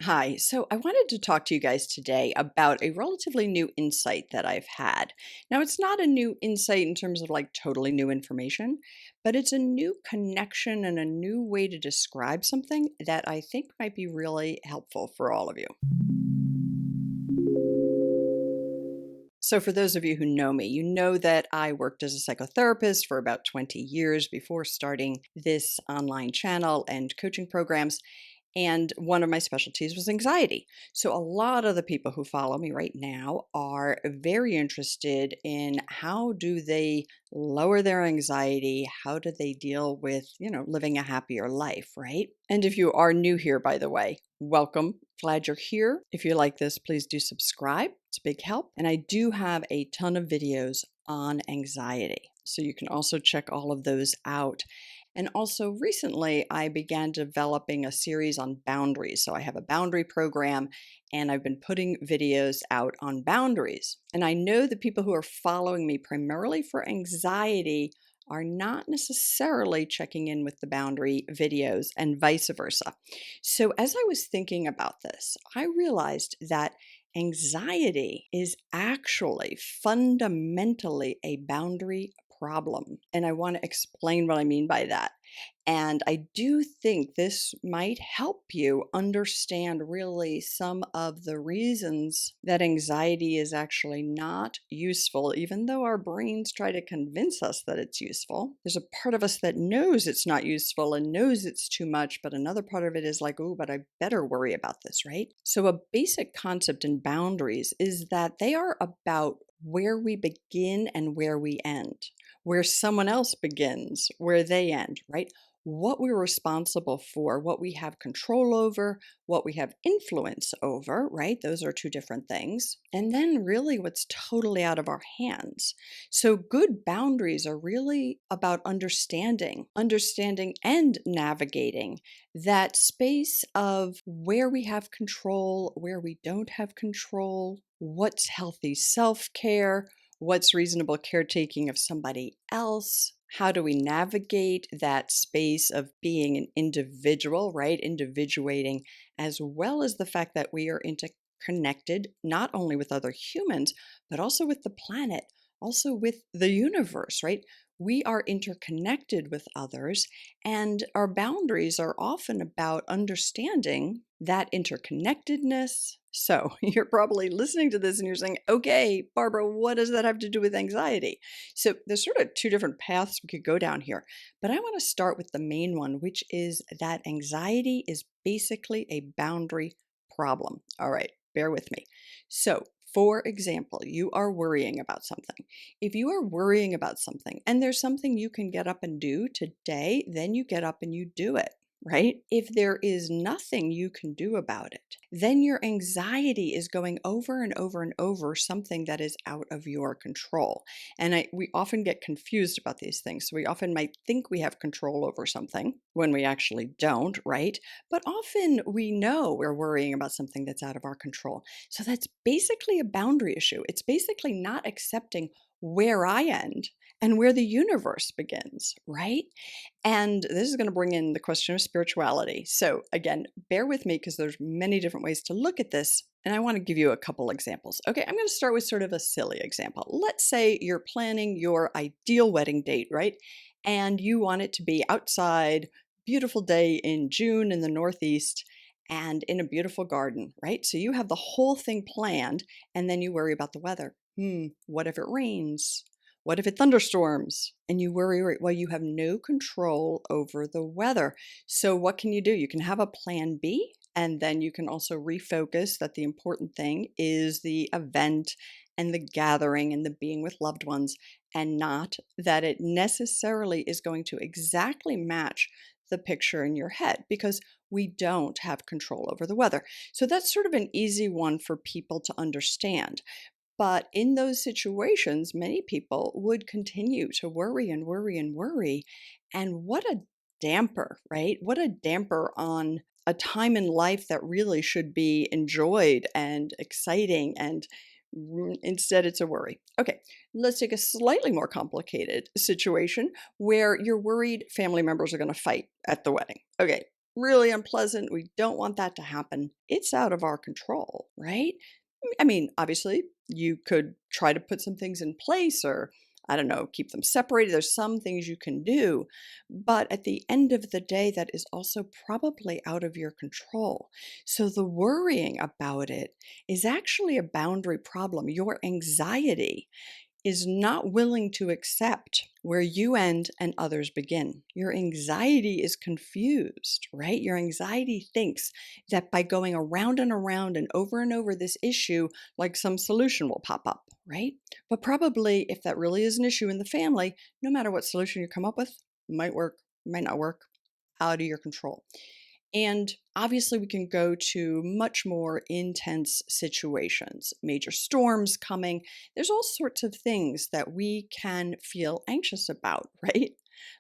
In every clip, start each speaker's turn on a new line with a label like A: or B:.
A: Hi. So I wanted to talk to you guys today about a relatively new insight that I've had. Now, it's not a new insight in terms of like totally new information, but it's a new connection and a new way to describe something that I think might be really helpful for all of you. So, for those of you who know me, you know that I worked as a psychotherapist for about 20 years before starting this online channel and coaching programs. And one of my specialties was anxiety. So, a lot of the people who follow me right now are very interested in how do they lower their anxiety? How do they deal with, living a happier life, right? And if you are new here, by the way, welcome. Glad you're here. If you like this, please do subscribe. It's a big help. And I do have a ton of videos on anxiety. So you can also check all of those out. And also, recently, I began developing a series on boundaries. So, I have a boundary program and I've been putting videos out on boundaries. And I know the people who are following me primarily for anxiety are not necessarily checking in with the boundary videos and vice versa. So, as I was thinking about this, I realized that anxiety is actually fundamentally a boundary problem. And I want to explain what I mean by that. And I do think this might help you understand really some of the reasons that anxiety is actually not useful, even though our brains try to convince us that it's useful. There's a part of us that knows it's not useful and knows it's too much, but another part of it is like, oh, but I better worry about this, right? So, a basic concept in boundaries is that they are about where we begin and where we end, where someone else begins, where they end, right? What we're responsible for, what we have control over, what we have influence over, right? Those are two different things. And then, really, what's totally out of our hands. So, good boundaries are really about understanding and navigating that space of where we have control, where we don't have control, what's healthy self care, what's reasonable caretaking of somebody else. How do we navigate that space of being an individual, right? Individuating, as well as the fact that we are interconnected not only with other humans, but also with the planet, also with the universe, right? We are interconnected with others, and our boundaries are often about understanding that interconnectedness. So, you're probably listening to this and you're saying, okay, Barbara, what does that have to do with anxiety? So, there's sort of two different paths we could go down here, but I want to start with the main one, which is that anxiety is basically a boundary problem. All right, bear with me. So, for example, you are worrying about something. If you are worrying about something and there's something you can get up and do today, then you get up and you do it, right? If there is nothing you can do about it, then your anxiety is going over and over and over something that is out of your control. And we often get confused about these things. So we often might think we have control over something when we actually don't, right? But often we know we're worrying about something that's out of our control. So that's basically a boundary issue. It's basically not accepting where I end and where the universe begins, right? And this is going to bring in the question of spirituality. So again, bear with me because there's many different ways to look at this. And I want to give you a couple examples. Okay, I'm going to start with sort of a silly example. Let's say you're planning your ideal wedding date, right? And you want it to be outside, beautiful day in June in the Northeast and in a beautiful garden, right? So you have the whole thing planned and then you worry about the weather. What if it rains? What if it thunderstorms? And you worry, right? Well, you have no control over the weather. So what can you do? You can have a plan B, and then you can also refocus that the important thing is the event and the gathering and the being with loved ones, and not that it necessarily is going to exactly match the picture in your head because we don't have control over the weather. So that's sort of an easy one for people to understand. But in those situations, many people would continue to worry and worry and worry. And what a damper, right? What a damper on a time in life that really should be enjoyed and exciting. And instead, it's a worry. Okay, let's take a slightly more complicated situation where you're worried family members are going to fight at the wedding. Okay, really unpleasant. We don't want that to happen. It's out of our control, right? I mean, obviously, you could try to put some things in place or, I don't know, keep them separated. There's some things you can do. But at the end of the day, that is also probably out of your control. So the worrying about it is actually a boundary problem. Your anxiety is not willing to accept where you end and others begin. Your anxiety is confused, right? Your anxiety thinks that by going around and over this issue, like some solution will pop up, right? But probably if that really is an issue in the family, no matter what solution you come up with, might work, might not work, out of your control. And obviously, we can go to much more intense situations, major storms coming. There's all sorts of things that we can feel anxious about, right?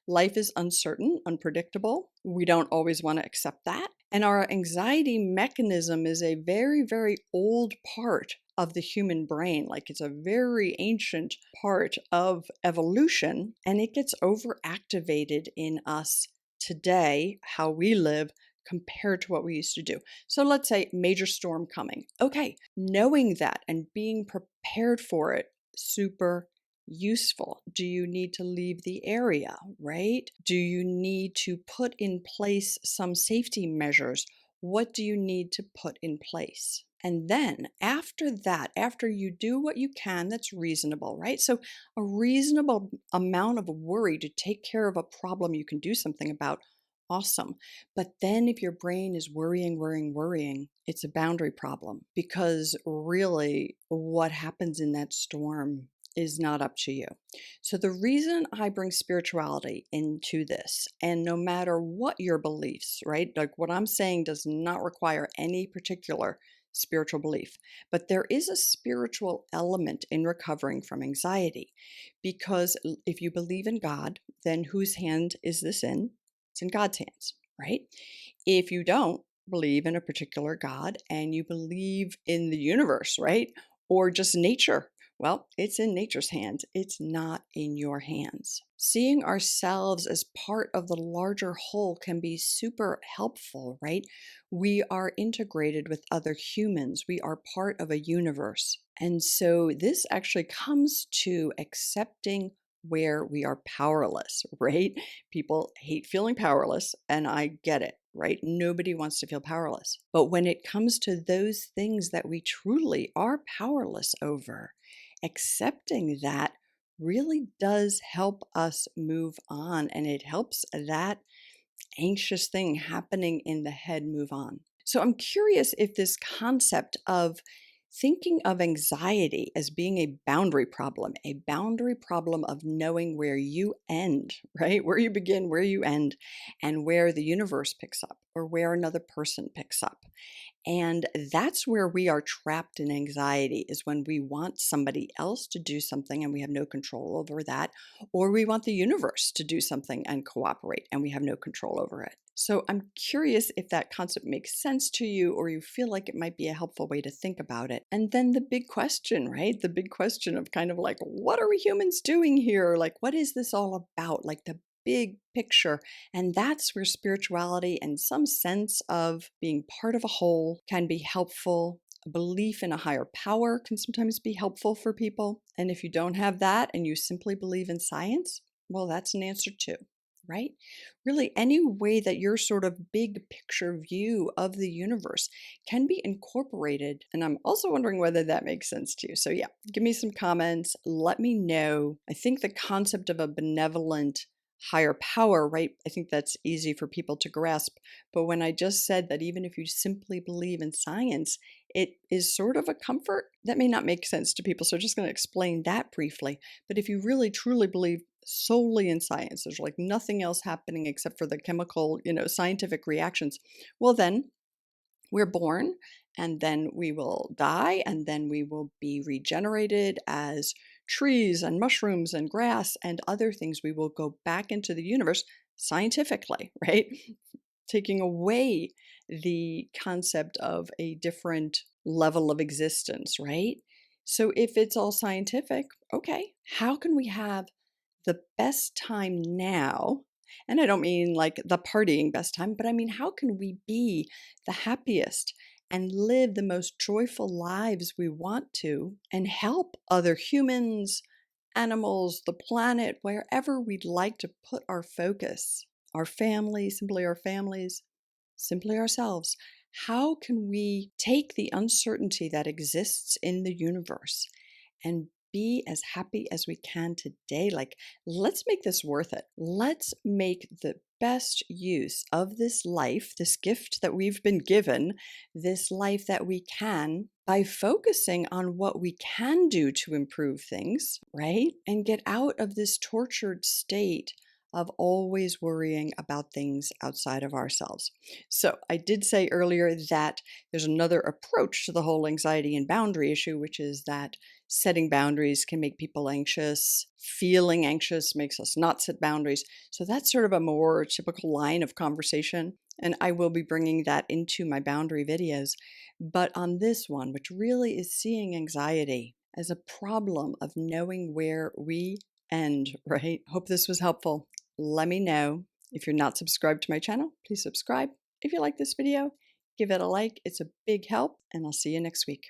A: Life is uncertain, unpredictable. We don't always want to accept that. And our anxiety mechanism is a very, very old part of the human brain. Like it's a very ancient part of evolution, and it gets overactivated in us today, how we live compared to what we used to do. So let's say major storm coming. Okay, knowing that and being prepared for it, super useful. Do you need to leave the area, right? Do you need to put in place some safety measures? What do you need to put in place? And then after that, after you do what you can, that's reasonable, right? So a reasonable amount of worry to take care of a problem you can do something about, awesome. But then if your brain is worrying, it's a boundary problem because really what happens in that storm is not up to you. So the reason I bring spirituality into this, and no matter what your beliefs, right? Like what I'm saying does not require any particular spiritual belief, but there is a spiritual element in recovering from anxiety because if you believe in God, then whose hand is this in? It's in God's hands, right? If you don't believe in a particular God and you believe in the universe, right? Or just nature, well, it's in nature's hands. It's not in your hands. Seeing ourselves as part of the larger whole can be super helpful, right? We are integrated with other humans. We are part of a universe. And so this actually comes to accepting where we are powerless, right? People hate feeling powerless, and I get it, right? Nobody wants to feel powerless. But when it comes to those things that we truly are powerless over, accepting that really does help us move on, and it helps that anxious thing happening in the head move on. So I'm curious if this concept of thinking of anxiety as being a boundary problem of knowing where you end, right? Where you begin, where you end, and where the universe picks up or where another person picks up. And that's where we are trapped in anxiety is when we want somebody else to do something and we have no control over that, or we want the universe to do something and cooperate and we have no control over it. So I'm curious if that concept makes sense to you or you feel like it might be a helpful way to think about it. And then the big question, right? The big question of kind of like, what are we humans doing here? Like, what is this all about? Like the big picture. And that's where spirituality and some sense of being part of a whole can be helpful. A belief in a higher power can sometimes be helpful for people. And if you don't have that and you simply believe in science, well, that's an answer too, right? Really, any way that your sort of big picture view of the universe can be incorporated. And I'm also wondering whether that makes sense to you. So, yeah, give me some comments. Let me know. I think the concept of a benevolent higher power, right? I think that's easy for people to grasp. But when I just said that even if you simply believe in science, it is sort of a comfort that may not make sense to people. So I'm just going to explain that briefly. But if you really truly believe solely in science, there's like nothing else happening except for the chemical, scientific reactions, well, then we're born and then we will die and then we will be regenerated as trees and mushrooms and grass and other things. We will go back into the universe scientifically, right? Taking away the concept of a different level of existence, right? So if it's all scientific, okay, how can we have the best time now And I don't mean like the partying best time, but I mean, how can we be the happiest and live the most joyful lives we want to and help other humans, animals, the planet, wherever we'd like to put our focus, our families, simply ourselves. How can we take the uncertainty that exists in the universe and be as happy as we can today? Like, let's make this worth it. Let's make the best use of this life, this gift that we've been given, this life that we can, by focusing on what we can do to improve things, right? And get out of this tortured state of always worrying about things outside of ourselves. So, I did say earlier that there's another approach to the whole anxiety and boundary issue, which is that setting boundaries can make people anxious. Feeling anxious makes us not set boundaries. So, that's sort of a more typical line of conversation. And I will be bringing that into my boundary videos. But on this one, which really is seeing anxiety as a problem of knowing where we end, right? Hope this was helpful. Let me know. If you're not subscribed to my channel, please subscribe. If you like this video, give it a like. It's a big help, and I'll see you next week.